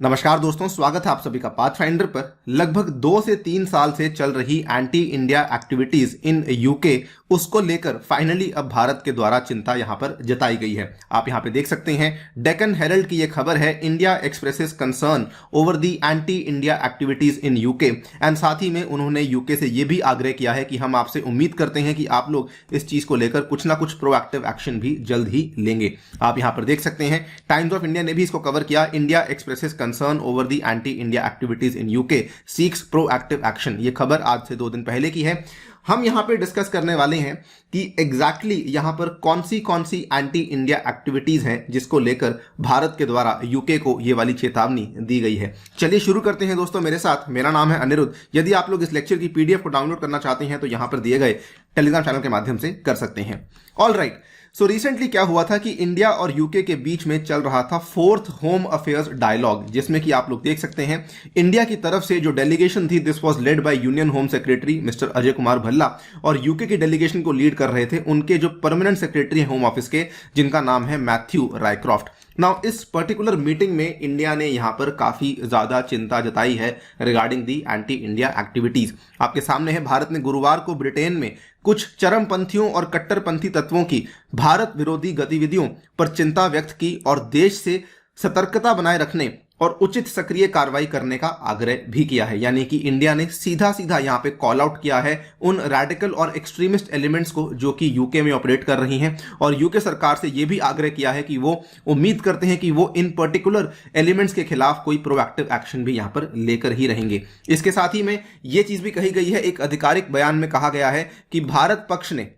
नमस्कार दोस्तों, स्वागत है आप सभी का पाथफाइंडर पर। लगभग 2 से 3 साल से चल रही anti India activities in UK, उसको लेकर फाइनली अब भारत के द्वारा चिंता यहां पर जताई गई है। आप यहां पे देख सकते हैं, डेक्कन हेरल्ड की यह खबर है, India expresses concern over the anti India activities in UK. And साथ ही में उन्होंने यूके से यह भी आग्रह किया है कि हम आपसे उम्मीद करते हैं कि आप लोग इस चीज को लेकर कुछ ना कुछ प्रोएक्टिव एक्शन भी जल्द ही लेंगे। आप यहां पर देख सकते हैं, टाइम्स ऑफ इंडिया ने भी इसको कवर किया। India expresses concern over the anti India activities in UK seeks proactive action. ये खबर आज से 2 दिन पहले की है। हम यहां पे डिस्कस करने वाले हैं कि एग्जैक्टली यहां पर कौन सी एंटी इंडिया एक्टिविटीज हैं जिसको लेकर भारत के द्वारा यूके को ये वाली चेतावनी दी गई है। चलिए शुरू करते हैं दोस्तों मेरे साथ। मेरा नाम है अनिरुद्ध। यदि आप लोग इस लेक्चर की पीडीएफ को डाउनलोड करना चाहते हैं तो यहां पर दिए गए टेलीग्राम चैनल के माध्यम से कर सकते हैं। ऑल राइट, सो रिसेंटली क्या हुआ था कि इंडिया और यूके के बीच में चल रहा था 4th होम अफेयर्स डायलॉग, जिसमें कि आप लोग देख सकते हैं इंडिया की तरफ से जो डेलीगेशन थी, this was led by union home secretary mister Ajay Kumar Bhalla, और यूके की डेलीगेशन को लीड कर रहे थे उनके जो परमानेंट सेक्रेटरी हैं होम ऑफिस के, जिनका नाम है मैथ्यू रायक्रॉफ्ट। नाउ इस पर्टिकुलर मीटिंग में इंडिया ने यहां पर काफी ज्यादा चिंता जताई है regarding the anti India activities. आपके सामने है, भारत ने गुरुवार को ब्रिटेन में कुछ चरमपंथियों और कट्टरपंथी तत्वों की भारत विरोधी गतिविधियों पर चिंता व्यक्त की और देश से सतर्कता बनाए रखने और उचित सक्रिय कार्रवाई करने का आग्रह भी किया है। यानी कि इंडिया ने सीधा यहां पे कॉल आउट किया है उन रैडिकल और एक्सट्रीमिस्ट एलिमेंट्स को जो कि यूके में ऑपरेट कर रही हैं, और यूके सरकार से यह भी आग्रह किया है कि वो उम्मीद करते हैं कि वो इन पर्टिकुलर एलिमेंट्स के खिलाफ कोई प्रोएक्टिव एक्शन भी यहां पर लेकर ही रहेंगे। इसके साथ ही में यह चीज भी कही गई है, एक आधिकारिक बयान में कहा गया है कि भारत पक्ष ने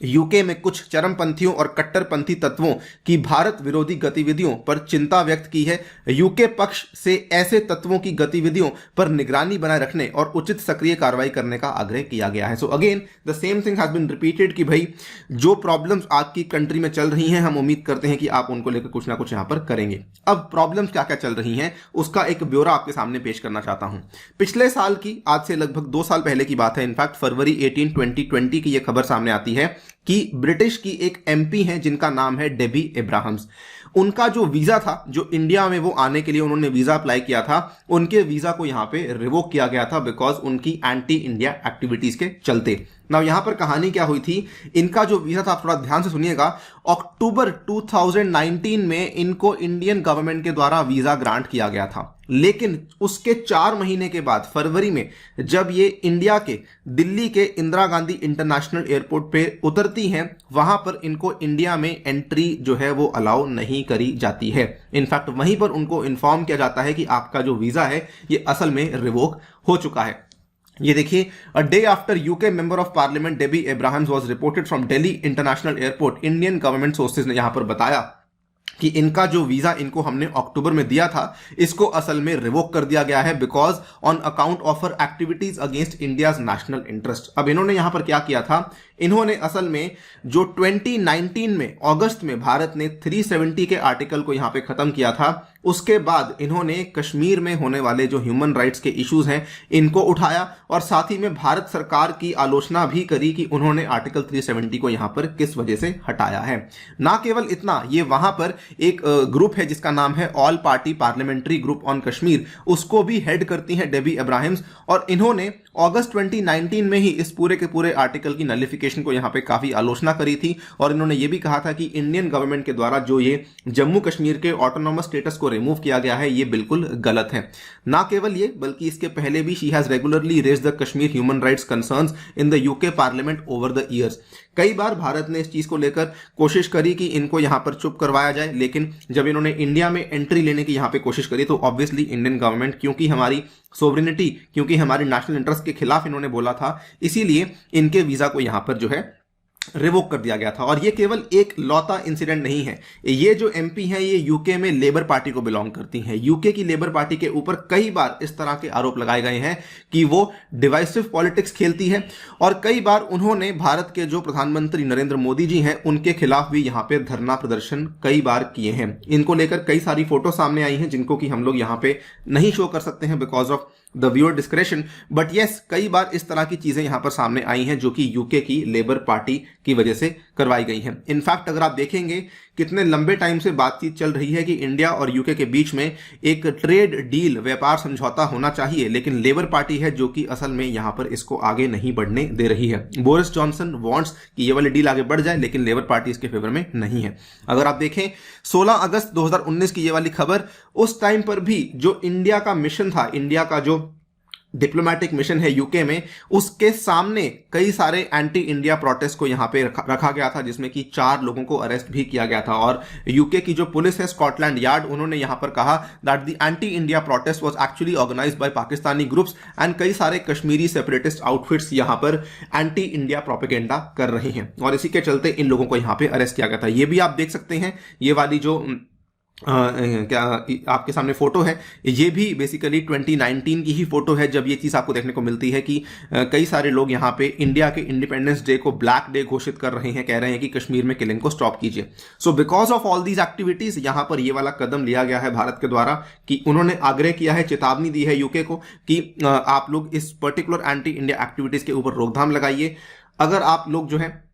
यूके में कुछ चरमपंथियों और कट्टरपंथी तत्वों की भारत विरोधी गतिविधियों पर चिंता व्यक्त की है। यूके पक्ष से ऐसे तत्वों की गतिविधियों पर निगरानी बनाए रखने और उचित सक्रिय कार्रवाई करने का आग्रह किया गया है। So again the same thing has been repeated कि भाई जो प्रॉब्लम्स आपकी कंट्री में चल रही हैं, हम उम्मीद करते हैं कि आप उनको लेकर कुछ ना कुछ यहां पर करेंगे। अब प्रॉब्लम्स क्या क्या चल रही हैं उसका एक ब्यौरा आपके सामने पेश करना चाहता हूं। पिछले साल की, आज से लगभग 2 साल पहले की बात है, इनफैक्ट फरवरी 18, 2020 की यह खबर सामने आती है कि ब्रिटिश की एक एमपी हैं जिनका नाम है डेबी एब्राहम्स। उनका जो वीजा था, जो इंडिया में वो आने के लिए उन्होंने वीजा अप्लाई किया था, उनके वीजा को यहां पे रिवोक किया गया था बिकॉज उनकी एंटी इंडिया एक्टिविटीज के चलते। नाउ यहां पर कहानी क्या हुई थी, इनका जो वीजा था, आप थोड़ा ध्यान से सुनिएगा, अक्टूबर 2019 में इनको इंडियन गवर्नमेंट के द्वारा वीजा ग्रांट किया गया था। लेकिन उसके 4 महीने के बाद फरवरी में जब ये इंडिया के दिल्ली के इंदिरा गांधी इंटरनेशनल एयरपोर्ट पे उतरती हैं, वहां पर इनको इंडिया में एंट्री जो है वो अलाउ नहीं करी जाती है। इनफैक्ट वहीं पर उनको इन्फॉर्म किया जाता है कि आपका जो वीजा है ये असल में रिवोक हो चुका है। ये देखिए, a day after UK member of parliament Debbie Abrahams was reported from Delhi international airport, Indian government sources ने यहां पर बताया कि इनका जो वीजा इनको हमने अक्टूबर में दिया था, इसको असल में रिवोक कर दिया गया है because on account of her activities against India's national interest. अब इन्होंने यहां पर क्या किया था, इन्होंने असल में जो 2019 में अगस्त में भारत ने 370 के आर्टिकल को यहां पे खत्म किया था, उसके बाद इन्होंने कश्मीर में होने वाले जो ह्यूमन राइट्स के इश्यूज हैं इनको उठाया और साथ ही में भारत सरकार की आलोचना भी करी कि उन्होंने आर्टिकल 370 को यहां पर किस वजह से हटाया है। ना केवल इतना, ये वहां पर एक ग्रुप है जिसका नाम है all party parliamentary group on Kashmir, उसको भी हेड करती हैं डेबी एब्राहम्स, और इन्होंने अगस्त 2019 में ही इस पूरे के पूरे आर्टिकल की नलिफिकेशन को यहां पे काफी आलोचना करी थी। और इन्होंने ये भी कहा था कि इंडियन गवर्नमेंट के द्वारा जो ये जम्मू कश्मीर के ऑटोनॉमस स्टेटस को रिमूव किया गया है, ये बिल्कुल गलत है। ना केवल ये, बल्कि इसके पहले भी she has regularly raised the Kashmir human rights concerns in the UK parliament over the years. कई बार भारत ने इस चीज को लेकर कोशिश करी कि इनको यहां पर चुप करवाया जाए, लेकिन जब इन्होंने इंडिया में एंट्री लेने की यहां पे कोशिश करी तो ऑब्वियसली इंडियन गवर्नमेंट, क्योंकि हमारी सोवरेनिटी, क्योंकि हमारी नेशनल इंटरेस्ट के खिलाफ इन्होंने बोला था, इसीलिए इनके वीजा को यहां पर जो है रिवोक कर दिया गया था। और ये केवल एक लौता इंसिडेंट नहीं है। ये जो एमपी हैं ये यूके में लेबर पार्टी को बिलोंग करती हैं। यूके की लेबर पार्टी के ऊपर कई बार इस तरह के आरोप लगाए गए हैं कि वो डिवाइसिव पॉलिटिक्स खेलती है, और कई बार उन्होंने भारत के जो प्रधानमंत्री नरेंद्र मोदी जी हैं उनके खिलाफ भी यहां पे धरना प्रदर्शन कई बार किए हैं। इनको लेकर कई सारी फोटो सामने आई हैं जिनको कि हम लोग यहां पे नहीं शो कर सकते हैं because of the viewer discretion, but yes, कई बार इस तरह की चीजें यहां पर सामने आई हैं जो कि यूके की लेबर पार्टी की वजह से करवाई गई हैं। इनफैक्ट अगर आप देखेंगे कितने लंबे टाइम से बातचीत चल रही है कि इंडिया और यूके के बीच में एक ट्रेड डील, व्यापार समझौता होना चाहिए, लेकिन लेबर पार्टी है जो कि असल में यहां पर इसको आगे नहीं बढ़ने दे रही है। बोरिस जॉनसन वांट्स कि ये वाली डील आगे बढ़ जाए, लेकिन लेबर पार्टी इसके फेवर में नहीं है। अगर आप देखें 16 अगस्त 2019 की ये वाली खबर, उस टाइम पर भी जो इंडिया का मिशन था, इंडिया का जो डिप्लोमेटिक मिशन है यूके में, उसके सामने कई सारे एंटी इंडिया प्रोटेस्ट को यहां पे रखा गया था, जिसमें कि 4 लोगों को अरेस्ट भी किया गया था। और यूके की जो पुलिस है, स्कॉटलैंड यार्ड, उन्होंने यहां पर कहा that the anti India protest was actually organised by Pakistani groups and कई सारे कश्मीरी सेपरेटिस्ट आउटफिट्स यहां पर एंटी इंडिया प्रोपेगेंडा कर रही हैं, और इसी के चलते इन लोगों को यहां पे अरेस्ट किया गया था। ये भी आप देख सकते हैं, ये वाली जो क्या आपके सामने फोटो है, ये भी बेसिकली 2019 की ही फोटो है, जब ये चीज आपको देखने को मिलती है कि कई सारे लोग यहाँ पे इंडिया के इंडिपेंडेंस डे को ब्लैक डे घोषित कर रहे हैं, कह रहे हैं कि कश्मीर में किलिंग को स्टॉप कीजिए। So because of all these activities यहाँ पर ये वाला कदम लिया गया है भारत के द्वारा कि उन्होंने आग्रह किया है, चेतावनी दी है यूके को कि आप लोग इस पर्टिकुलर एंटी इंडिया एक्टिविटीज के ऊपर रोकथाम लगाइए। अगर आप लोग जो है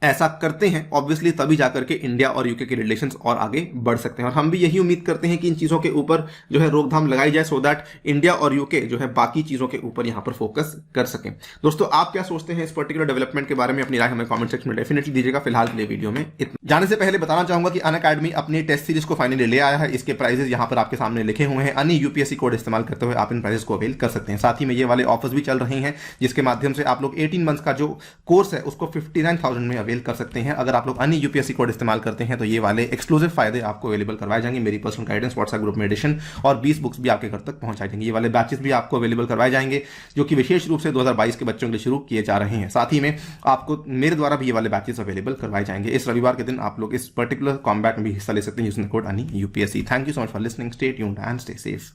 ऐसा करते हैं ऑब्वियसली, तभी जाकर के इंडिया और यूके के रिलेशंस और आगे बढ़ सकते हैं। और हम भी यही उम्मीद करते हैं कि इन चीजों के ऊपर जो है रोकथाम लगाई जाए, सो दैट इंडिया और यूके जो है बाकी चीजों के ऊपर यहां पर फोकस कर सकें। दोस्तों, आप क्या सोचते हैं इस पर्टिकुलर डेवलपमेंट के बारे में? अपनी राय हमें कमेंट सेक्शन में डेफिनेटली दीजिएगा। फिलहाल के लिए वीडियो में इतना। जाने से पहले बताना चाहूंगा कि अनअकैडमी अपनी टेस्ट सीरीज को फाइनली ले आया है। इसके प्राइजेस यहां पर आपके सामने लिखे हुए हैं। अनि यूपीएससी कोड इस्तेमाल करते हुए आप इन प्राइजेस को अवेल कर सकते हैं। साथ ही में ये वाले ऑफर्स भी चल रहे हैं, जिसके माध्यम से आप लोग 18 मंथ्स का जो कोर्स है उसको 59,000 में अवेल कर सकते हैं। अगर आप लोग अन्य यूपीएससी कोड इस्तेमाल करते हैं तो ये वाले एक्सक्लूसिव फायदे आपको अवेलेबल करवाए जाएंगे। मेरी पर्सनल गाइडेंस, व्हाट्सएप ग्रुप में एडिशन और 20 बुक्स भी आपके घर तक पहुंचाई जाएंगे। ये वाले बैचेस भी आपको अवेलेबल करवाए जाएंगे, जो कि विशेष रूप से 2022 के बच्चों के लिए शुरू किए जा रहे हैं। साथ ही में आपको मेरे द्वारा भी ये वाले बैचेस अवेलेबल करवाए जाएंगे। इस रविवार के दिन आप लोग इस पर्टिकुलर कॉम्बैट में भी हिस्सा ले सकते हैं यूजिंग द कोड अनि UPSC. Thank you so much for listening. Stay tuned and stay safe.